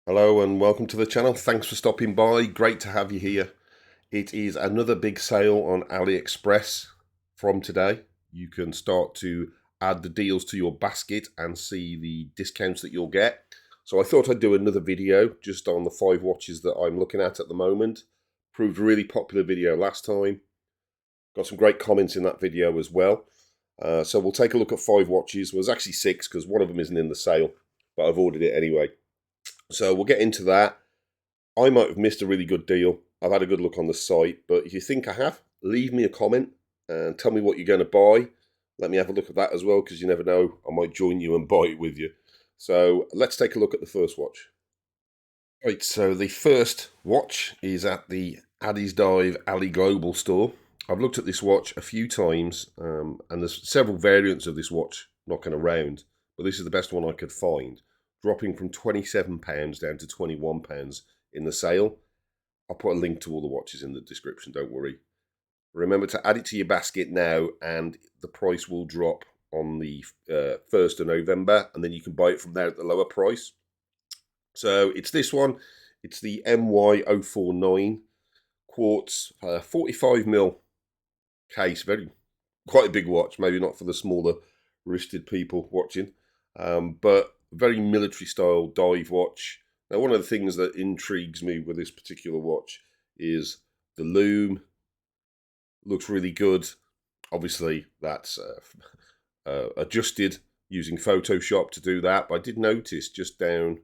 Hello and welcome to the channel. Thanks for stopping by. Great to have you here. It is another big sale on AliExpress from today. You can start to add the deals to your basket and see the discounts that you'll get. So I thought I'd do another video just on the 5 watches that I'm looking at the moment. Proved a really popular video last time. Got some great comments in that video as well. So we'll take a look at 5 watches. Well, there's actually 6 because one of them isn't in the sale, but I've ordered it anyway. So we'll get into that. I might have missed a really good deal. I've had a good look on the site, but if you think I have, leave me a comment and tell me what you're going to buy. Let me have a look at that as well, because you never know, I might join you and buy it with you. So let's take a look at the first watch. Right, so the first watch is at the ADDIESDIVE Ali Global store. I've looked at this watch a few times, and there's several variants of this watch knocking around, but this is the best one I could find, dropping from £27 down to £21 in the sale. I'll put a link to all the watches in the description, don't worry. Remember to add it to your basket now, and the price will drop on the 1st of November, and then you can buy it from there at the lower price. So it's this one. It's the MY049 quartz 45mm case. Quite a big watch. Maybe not for the smaller wristed people watching, but very military style dive watch. Now, one of the things that intrigues me with this particular watch is the loom. Looks really good. Obviously, that's adjusted using Photoshop to do that. But I did notice just down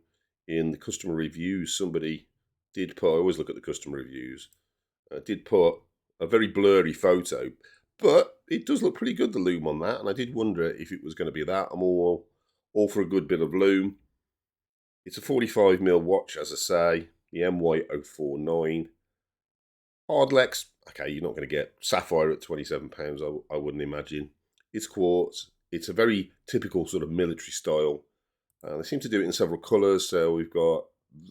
in the customer reviews, somebody did put, I always look at the customer reviews, did put a very blurry photo, but it does look pretty good, the loom on that, and I did wonder if it was going to be that. I'm all for a good bit of loom. It's a 45mm watch, as I say, the MY049. Hardlex, okay, you're not going to get sapphire at £27, I wouldn't imagine. It's quartz. It's a very typical sort of military style. They seem to do it in several colours, so we've got,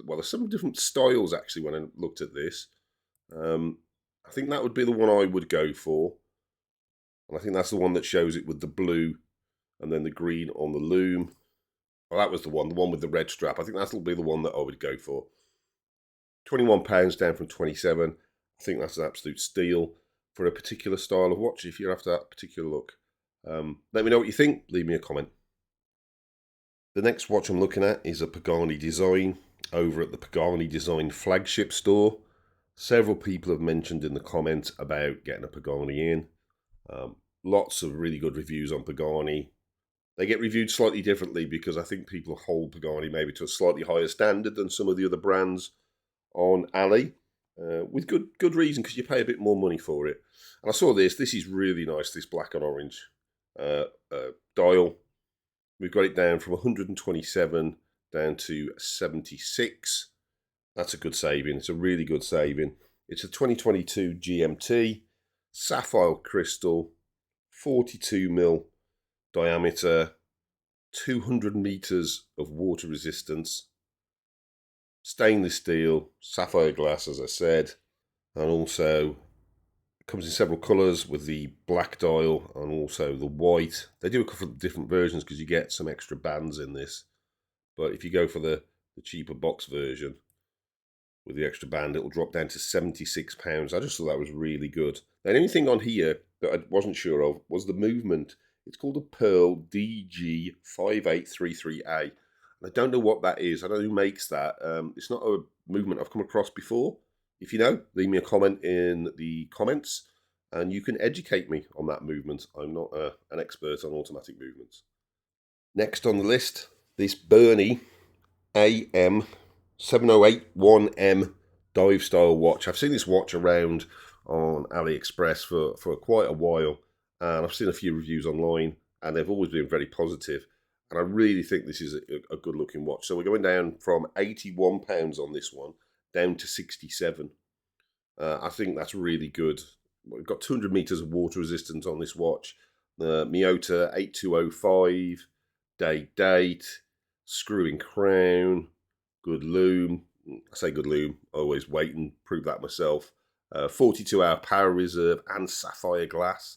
well, there's some different styles actually when I looked at this. I think that would be the one I would go for. And I think that's the one that shows it with the blue and then the green on the loom. Well, that was the one with the red strap. I think that'll be the one that I would go for. £21 down from 27. I think that's an absolute steal for a particular style of watch if you're after that particular look. Let me know what you think. Leave me a comment. The next watch I'm looking at is a Pagani Design over at the Pagani Design flagship store. Several people have mentioned in the comments about getting a Pagani in. Lots of really good reviews on Pagani. They get reviewed slightly differently because I think people hold Pagani maybe to a slightly higher standard than some of the other brands on Ali, with good reason, because you pay a bit more money for it. And I saw this. This is really nice, this black and orange dial. We've got it down from 127 down to 76. That's a good saving. It's a really good saving. It's a 2022 GMT, sapphire crystal, 42mm diameter, 200 meters of water resistance, stainless steel, sapphire glass, as I said, and also comes in several colours with the black dial and also the white. They do a couple of different versions because you get some extra bands in this. But if you go for the cheaper box version with the extra band, it'll drop down to £76. I just thought that was really good. The only thing on here that I wasn't sure of was the movement. It's called a Pearl DG5833A. I don't know what that is. I don't know who makes that. It's not a movement I've come across before. If you know, leave me a comment in the comments and you can educate me on that movement. I'm not an expert on automatic movements. Next on the list, this BERNY AM7081M dive style watch. I've seen this watch around on AliExpress for quite a while, and I've seen a few reviews online and they've always been very positive. And I really think this is a good looking watch. So we're going down from £81 on this one down to 67. I think that's really good. We've got 200 meters of water resistance on this watch. The Miyota 8205, date, screw-in crown, good loom. I say good loom, I always wait and prove that myself. 42-hour power reserve and sapphire glass.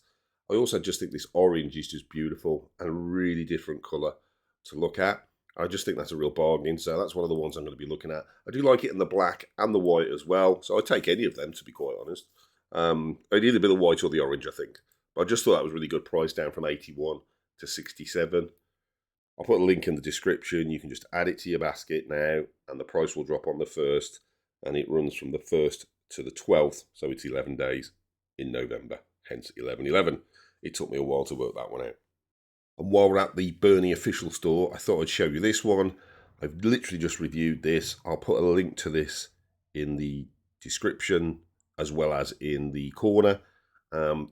I also just think this orange is just beautiful and a really different colour to look at. I just think that's a real bargain, so that's one of the ones I'm going to be looking at. I do like it in the black and the white as well, so I'd take any of them, to be quite honest. I'd either be the white or the orange, I think. But I just thought that was a really good price, down from 81 to 67. I'll put a link in the description. You can just add it to your basket now, and the price will drop on the 1st, and it runs from the 1st to the 12th, so it's 11 days in November, hence 11/11. It took me a while to work that one out. And while we're at the BERNY official store, I thought I'd show you this one. I've literally just reviewed this. I'll put a link to this in the description as well as in the corner.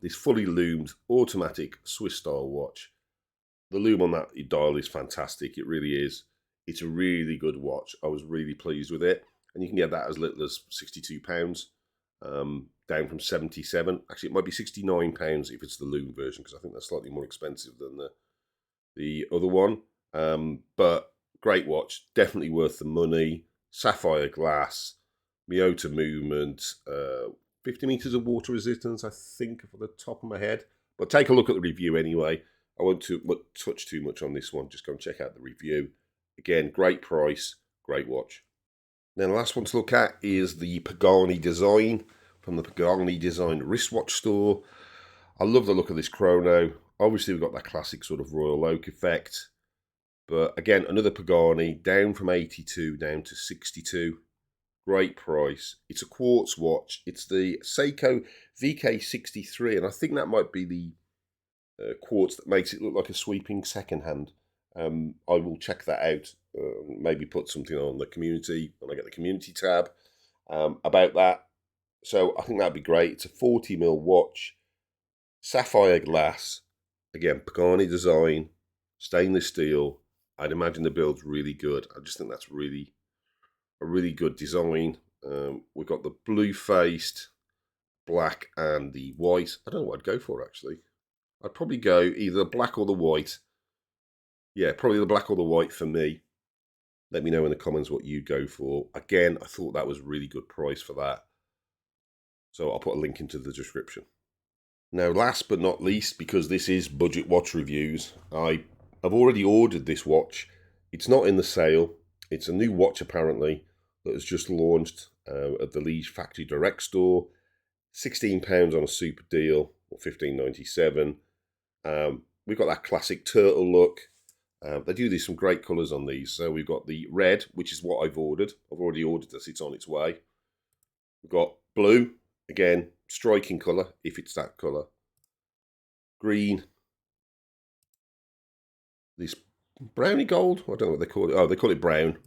This fully loomed automatic Swiss style watch. The loom on that dial is fantastic. It really is. It's a really good watch. I was really pleased with it. And you can get that as little as £62, down from 77. Actually, it might be £69 if it's the loom version, because I think that's slightly more expensive than the other one. But great watch, definitely worth the money. Sapphire glass, Miyota movement, 50 meters of water resistance, I think, off the top of my head. But take a look at the review anyway. I won't touch too much on this one. Just go and check out the review. Again, great price, great watch. Then the last one to look at is the Pagani Design from the Pagani Design wristwatch store. I love the look of this chrono. Obviously, we've got that classic sort of Royal Oak effect. But again, another Pagani, down from 82 down to 62. Great price. It's a quartz watch. It's the Seiko VK63, and I think that might be the quartz that makes it look like a sweeping second hand. I will check that out. Maybe put something on the community when I get the community tab about that. So I think that'd be great. It's a 40mm watch, sapphire glass, again Pagani Design, stainless steel. I'd imagine the build's really good. I just think that's a really good design. We've got the blue faced, black, and the white. I don't know what I'd go for actually. I'd probably go either the black or the white. Yeah, probably the black or the white for me. Let me know in the comments what you go for. Again, I thought that was a really good price for that. So I'll put a link into the description. Now, last but not least, because this is budget watch reviews, I've already ordered this watch. It's not in the sale. It's a new watch apparently that has just launched at the Liege Factory Direct store. £16 on a super deal, or £15.97. We've got that classic turtle look. They do some great colours on these. So we've got the red, which is what I've ordered. I've already ordered this. It's on its way. We've got blue, again, striking colour, if it's that colour. Green. This browny gold. I don't know what they call it. Oh, they call it brown.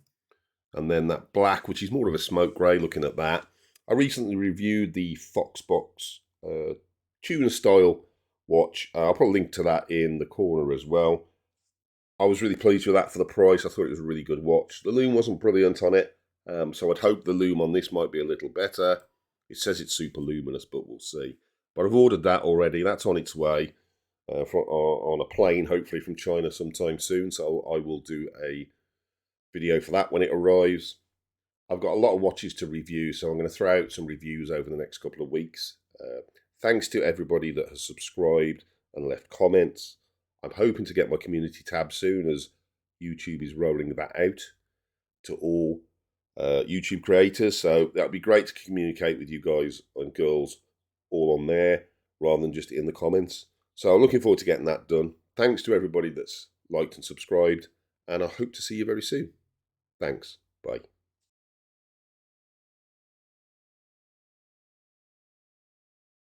And then that black, which is more of a smoke grey, looking at that. I recently reviewed the FoxBox tuna style watch. I'll put a link to that in the corner as well. I was really pleased with that for the price. I thought it was a really good watch. The loom wasn't brilliant on it, so I'd hope the loom on this might be a little better. It says it's super luminous, but we'll see. But I've ordered that already. That's on its way on a plane, hopefully from China sometime soon. So I will do a video for that when it arrives. I've got a lot of watches to review, so I'm going to throw out some reviews over the next couple of weeks. Thanks to everybody that has subscribed and left comments. I'm hoping to get my community tab soon, as YouTube is rolling that out to all YouTube creators. So that would be great to communicate with you guys and girls all on there rather than just in the comments. So I'm looking forward to getting that done. Thanks to everybody that's liked and subscribed, and I hope to see you very soon. Thanks. Bye.